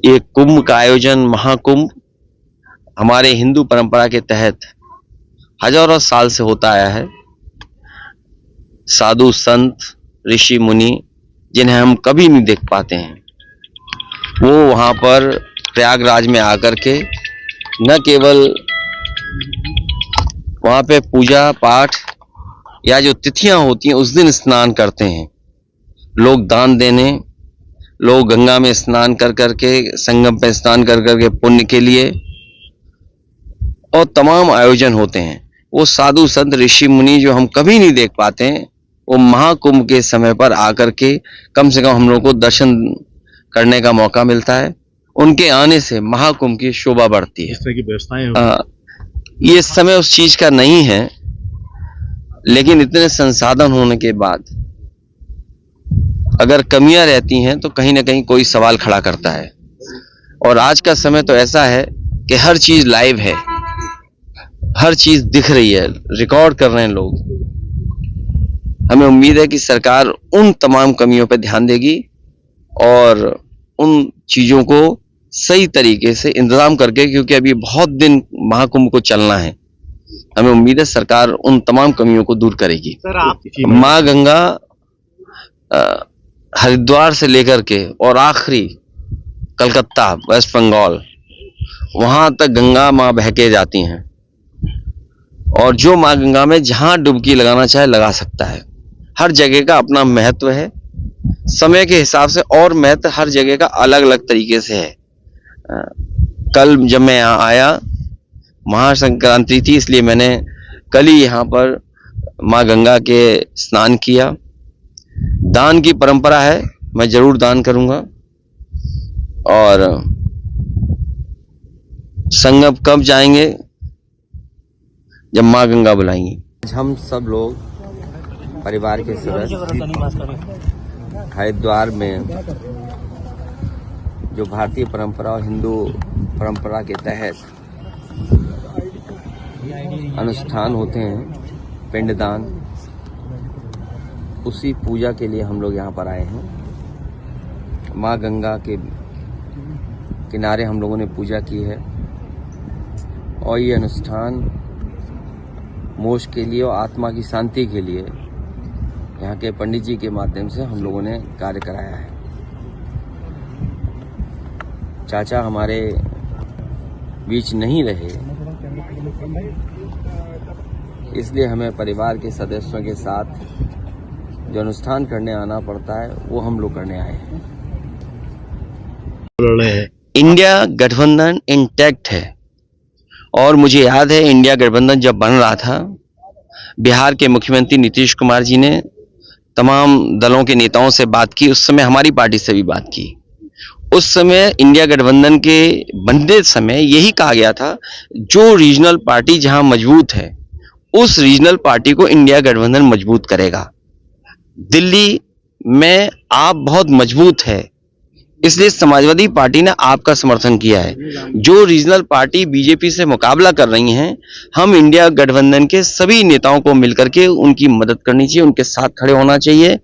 ये कुंभ का आयोजन, महाकुंभ, हमारे हिंदू परंपरा के तहत हजारों साल से होता आया है। साधु संत ऋषि मुनि जिन्हें हम कभी नहीं देख पाते हैं, वो वहां पर प्रयागराज में आकर के न केवल वहां पे पूजा पाठ या जो तिथियां होती हैं उस दिन स्नान करते हैं। लोग दान देने, लोग गंगा में स्नान कर करके, संगम पे स्नान कर करके पुण्य के लिए, और तमाम आयोजन होते हैं। वो साधु संत ऋषि मुनि जो हम कभी नहीं देख पाते हैं, वो महाकुंभ के समय पर आकर के कम से कम हम लोग को दर्शन करने का मौका मिलता है। उनके आने से महाकुंभ की शोभा बढ़ती है। इस तरह की व्यवस्थाएं ये समय उस चीज का नहीं है, लेकिन इतने संसाधन होने के बाद अगर कमियां रहती हैं तो कहीं ना कहीं कोई सवाल खड़ा करता है। और आज का समय तो ऐसा है कि हर चीज लाइव है, हर चीज दिख रही है, रिकॉर्ड कर रहे हैं लोग। हमें उम्मीद है कि सरकार उन तमाम कमियों पर ध्यान देगी और उन चीजों को सही तरीके से इंतजाम करके, क्योंकि अभी बहुत दिन महाकुंभ को चलना है, हमें उम्मीद है सरकार उन तमाम कमियों को दूर करेगी। सर, आप माँ गंगा हरिद्वार से लेकर के और आखिरी कलकत्ता, वेस्ट बंगाल, वहां तक गंगा माँ बह के जाती हैं। और जो माँ गंगा में जहां डुबकी लगाना चाहे लगा सकता है। हर जगह का अपना महत्व है, समय के हिसाब से, और महत्व हर जगह का अलग अलग तरीके से है। कल जब मैं यहाँ आया, महासंक्रांति थी, इसलिए मैंने कल ही यहाँ पर माँ गंगा के स्नान किया। दान की परंपरा है, मैं जरूर दान करूंगा। और संगम कब जाएंगे? जब माँ गंगा बुलाएंगी। हम सब लोग परिवार के सदस्य हरिद्वार में जो भारतीय परंपरा और हिंदू परंपरा के तहत अनुष्ठान होते हैं, पिंडदान, उसी पूजा के लिए हम लोग यहाँ पर आए हैं। माँ गंगा के किनारे हम लोगों ने पूजा की है और ये अनुष्ठान मोक्ष के लिए और आत्मा की शांति के लिए यहाँ के पंडित जी के माध्यम से हम लोगों ने कार्य कराया है। चाचा हमारे बीच नहीं रहे, इसलिए हमें परिवार के सदस्यों के साथ जो अनुष्ठान करने आना पड़ता है वो हम लोग करने आए हैं। इंडिया गठबंधन इंटैक्ट है और मुझे याद है इंडिया गठबंधन जब बन रहा था, बिहार के मुख्यमंत्री नीतीश कुमार जी ने तमाम दलों के नेताओं से बात की। उस समय हमारी पार्टी से भी बात की। उस समय इंडिया गठबंधन के बनते समय यही कहा गया था, जो रीजनल पार्टी जहां मजबूत है उस रीजनल पार्टी को इंडिया गठबंधन मजबूत करेगा। दिल्ली में आप बहुत मजबूत है, इसलिए समाजवादी पार्टी ने आपका समर्थन किया है। जो रीजनल पार्टी बीजेपी से मुकाबला कर रही हैं, हम इंडिया गठबंधन के सभी नेताओं को मिलकर के उनकी मदद करनी चाहिए, उनके साथ खड़े होना चाहिए,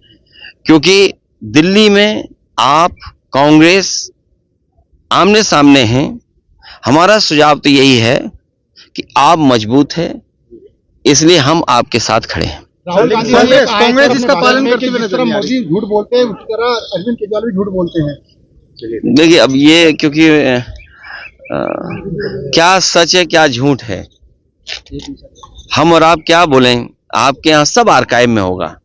क्योंकि दिल्ली में आप कांग्रेस आमने सामने हैं। हमारा सुझाव तो यही है कि आप मजबूत हैं, इसलिए हम आपके साथ खड़े हैं। राहुल गांधी कांग्रेस इसका पालन करती हुई नजर, मोदी झूठ बोलते हैं, उसी तरह अरविंद केजरीवाल भी झूठ बोलते हैं। देखिए, अब ये क्योंकि क्या सच है क्या झूठ है, हम और आप क्या बोलें, आपके यहाँ सब आर्काइव में होगा,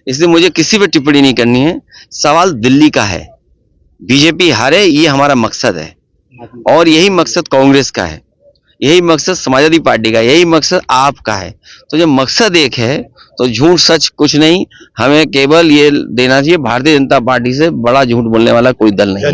इसलिए मुझे किसी पे टिप्पणी नहीं करनी है। सवाल दिल्ली का है, बीजेपी हारे ये हमारा मकसद है और यही मकसद कांग्रेस का है, यही मकसद समाजवादी पार्टी का, यही मकसद आपका है। तो जब मकसद एक है तो झूठ सच कुछ नहीं, हमें केवल ये देना चाहिए, भारतीय जनता पार्टी से बड़ा झूठ बोलने वाला कोई दल नहीं है।